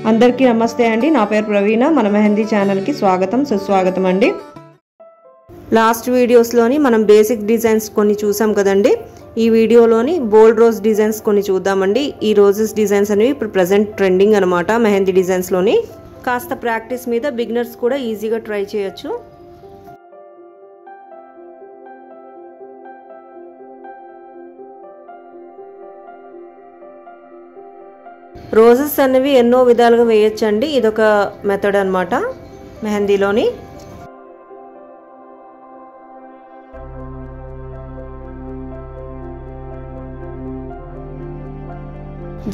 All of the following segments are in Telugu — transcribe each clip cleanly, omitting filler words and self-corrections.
అందరికీ నమస్తే అండి. నా పేరు ప్రవీణ. మన మెహందీ ఛానల్కి స్వాగతం సుస్వాగతం అండి. లాస్ట్ వీడియోస్లోని మనం బేసిక్ డిజైన్స్ కొన్ని చూసాం కదండి. ఈ వీడియోలోని బోల్డ్ రోజ్ డిజైన్స్ కొన్ని చూద్దామండి. ఈ రోజెస్ డిజైన్స్ అనేవి ఇప్పుడు ప్రజెంట్ ట్రెండింగ్ అనమాట. మెహందీ డిజైన్స్లోని కాస్త ప్రాక్టీస్ మీద బిగినర్స్ కూడా ఈజీగా ట్రై చేయొచ్చు. రోజెస్ అనేవి ఎన్నో విధాలుగా వేయొచ్చండి. ఇదొక మెథడ్ అనమాట మెహందీలోని.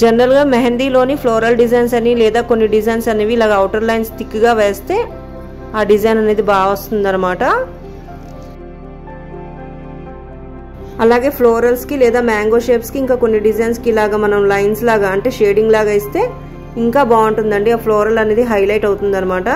జనరల్గా మెహందీలోని ఫ్లోరల్ డిజైన్స్ అని లేదా కొన్ని డిజైన్స్ అనేవి ఇలాగ అవుటర్ లైన్స్ థిక్గా వేస్తే ఆ డిజైన్ అనేది బాగా వస్తుంది అనమాట. అలాగే ఫ్లోరల్స్కి లేదా మ్యాంగో షేప్స్కి ఇంకా కొన్ని డిజైన్స్కి ఇలాగా మనం లైన్స్ లాగా అంటే షేడింగ్ లాగా ఇస్తే ఇంకా బాగుంటుందండి. ఆ ఫ్లోరల్ అనేది హైలైట్ అవుతుంది అనమాట.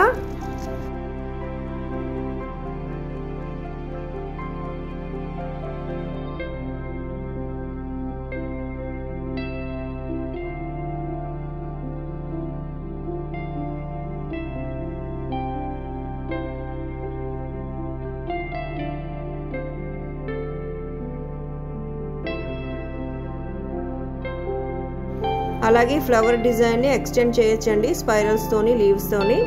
అలాగే ఫ్లవర్ డిజైన్ని ఎక్స్టెండ్ చేయొచ్చండి స్పైరల్స్ తోని, లీవ్స్ తోని.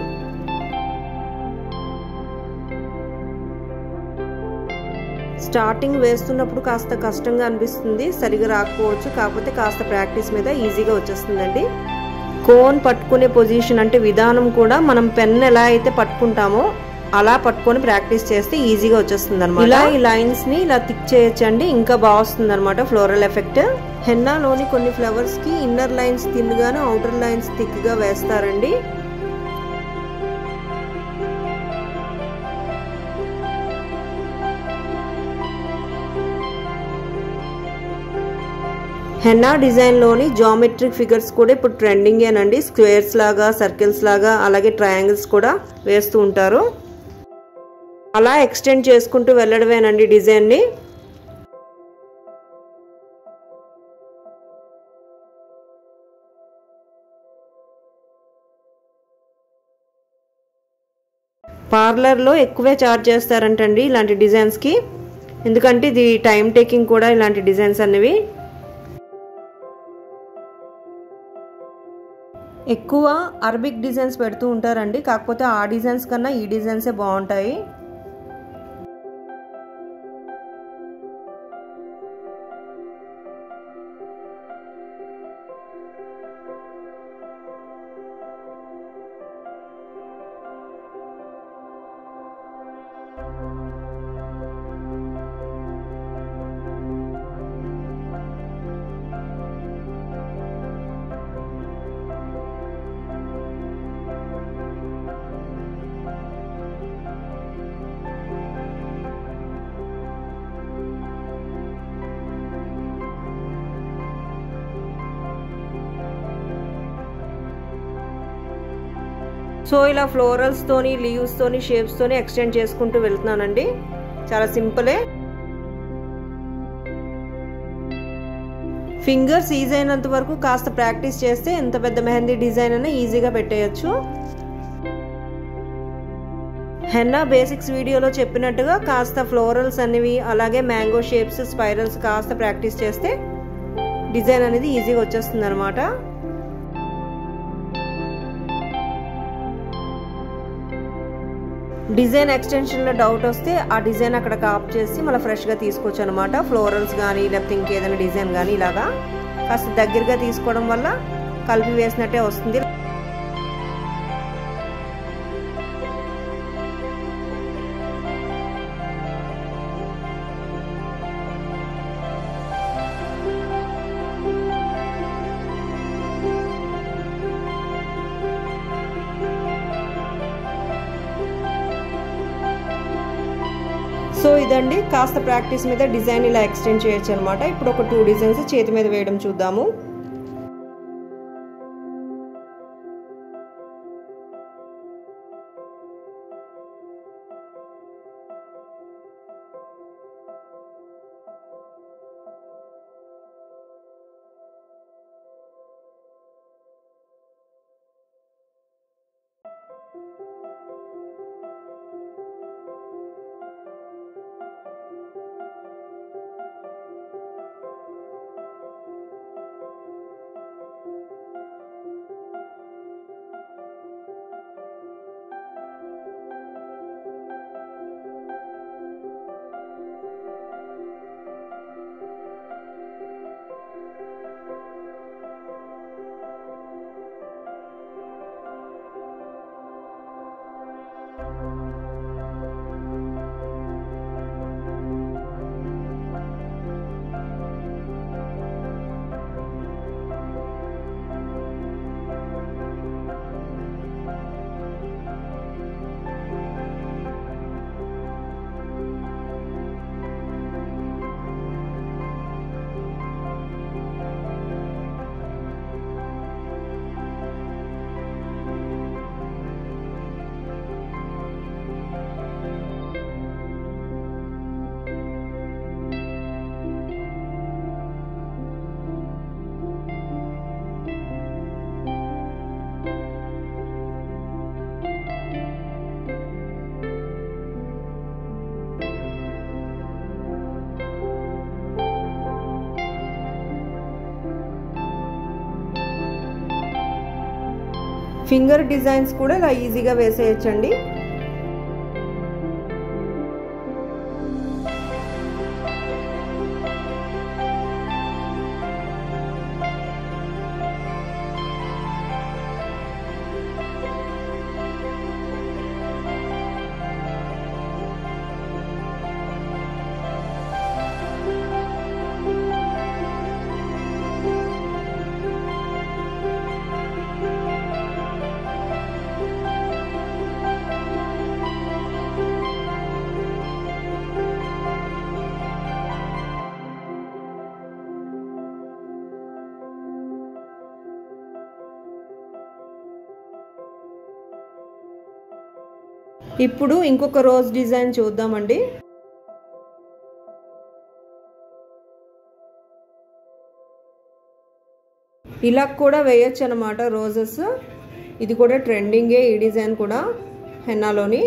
స్టార్టింగ్ వేస్తున్నప్పుడు కాస్త కష్టంగా అనిపిస్తుంది, సరిగా రాకపోవచ్చు. కాకపోతే కాస్త ప్రాక్టీస్ మీద ఈజీగా వచ్చేస్తుందండి. కోన్ పట్టుకునే పొజిషన్ అంటే విధానం కూడా మనం పెన్ ఎలా అయితే పట్టుకుంటామో అలా పట్టుకొని ప్రాక్టీస్ చేస్తే ఈజీగా వచ్చేస్తుంది అనమాట. ఇలా ఈ లైన్స్ ని ఇలా థిక్ చేయొచ్చండి, ఇంకా బాగా వస్తుంది అనమాట ఫ్లోరల్ ఎఫెక్ట్. హెన్నాలోని కొన్ని ఫ్లవర్స్ కి ఇన్నర్ లైన్స్ థిన్ గాను అవుటర్ లైన్స్ థిక్ గా వేస్తారండి. హెన్నా డిజైన్ లోని జామెట్రిక్ ఫిగర్స్ కూడా ఇప్పుడు ట్రెండింగ్ ఏనండి. స్క్వేర్స్ లాగా, సర్కిల్స్ లాగా, అలాగే ట్రయాంగిల్స్ కూడా వేస్తూ ఉంటారు. అలా ఎక్స్టెండ్ చేసుకుంటూ వెళ్ళడమేనండి డిజైన్ని. పార్లర్లో ఎక్కువే చార్జ్ చేస్తారంటండి ఇలాంటి డిజైన్స్కి. ఎందుకంటే ఇది టైం టేకింగ్ కూడా ఇలాంటి డిజైన్స్ అనేవి. ఎక్కువ అరబిక్ డిజైన్స్ పెడుతూ ఉంటారండి. కాకపోతే ఆ డిజైన్స్ కన్నా ఈ డిజైన్సే బాగుంటాయి. సో ఇలా ఫ్లోరల్స్ తోని, లీవ్స్ తోని, షేప్స్ తోని ఎక్స్టెండ్ చేసుకుంటూ వెళ్తున్నానండి. చాలా సింపులే. ఫింగర్స్ ఈజీ అయినంత వరకు కాస్త ప్రాక్టీస్ చేస్తే ఎంత పెద్ద మెహందీ డిజైన్ అయినా ఈజీగా పెట్టేయచ్చు. హెన్నా బేసిక్స్ వీడియోలో చెప్పినట్టుగా కాస్త ఫ్లోరల్స్ అనేవి అలాగే మ్యాంగో షేప్స్, స్పైరల్స్ కాస్త ప్రాక్టీస్ చేస్తే డిజైన్ అనేది ఈజీగా వచ్చేస్తుంది అనమాట. డిజైన్ ఎక్స్టెన్షన్లో డౌట్ వస్తే ఆ డిజైన్ అక్కడ కాప్ చేసి మళ్ళీ ఫ్రెష్గా తీసుకోవచ్చు అనమాట. ఫ్లోరల్స్ కానీ లేకపోతే ఇంకేదైనా డిజైన్ కానీ ఇలాగా కాస్త దగ్గరగా తీసుకోవడం వల్ల కలిపి వేసినట్టే వస్తుంది. సో ఇదండి, కాస్త ప్రాక్టీస్ మీద డిజైన్ ఇలా ఎక్స్టెండ్ చేయొచ్చు అనమాట. ఇప్పుడు ఒక 2 డిజైన్స్ చేతి మీద వేయడం చూద్దాము. ఫింగర్ డిజైన్స్ కూడా ఇలా ఈజీగా వేసేయచ్చండి. ఇప్పుడు ఇంకొక రోజ్ డిజైన్ చూద్దామండి. ఇలా కూడా వేయచ్చు అన్నమాట రోజెస్. ఇది కూడా ట్రెండింగే ఈ డిజైన్ కూడా హెన్నాలోని.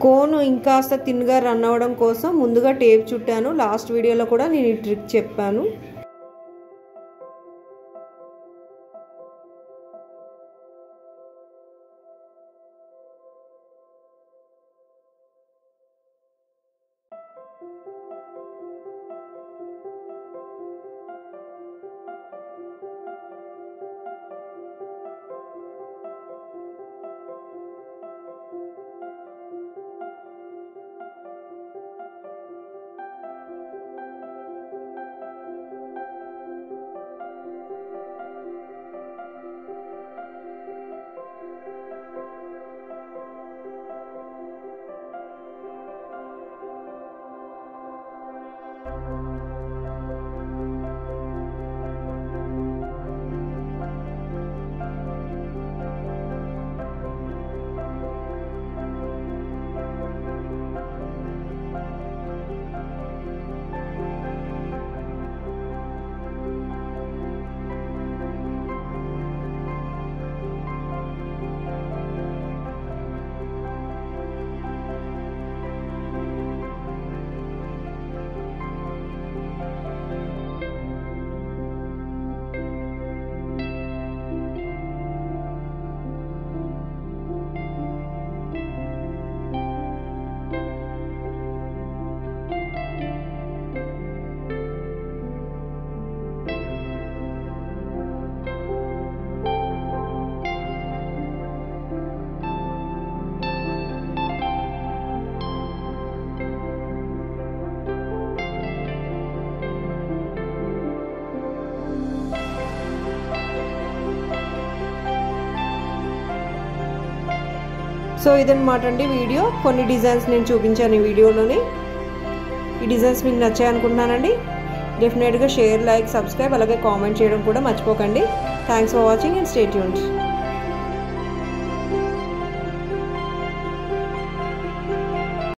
కోన్ ఇంకాస్త థిన్గా రన్ అవ్వడం కోసం ముందుగా టేప్ చుట్టాను. లాస్ట్ వీడియోలో కూడా నేను ఈ ట్రిక్ చెప్పాను. సో ఇదన్నమాట అండి వీడియో. కొన్ని డిజైన్స్ నేను చూపించాను ఈ వీడియోలోని. ఈ డిజైన్స్ మీకు నచ్చాయి అనుకుంటున్నానండి. డెఫినెట్గా షేర్, లైక్, సబ్స్క్రైబ్ అలాగే కామెంట్ చేయడం కూడా మర్చిపోకండి. Thanks for watching and stay tuned.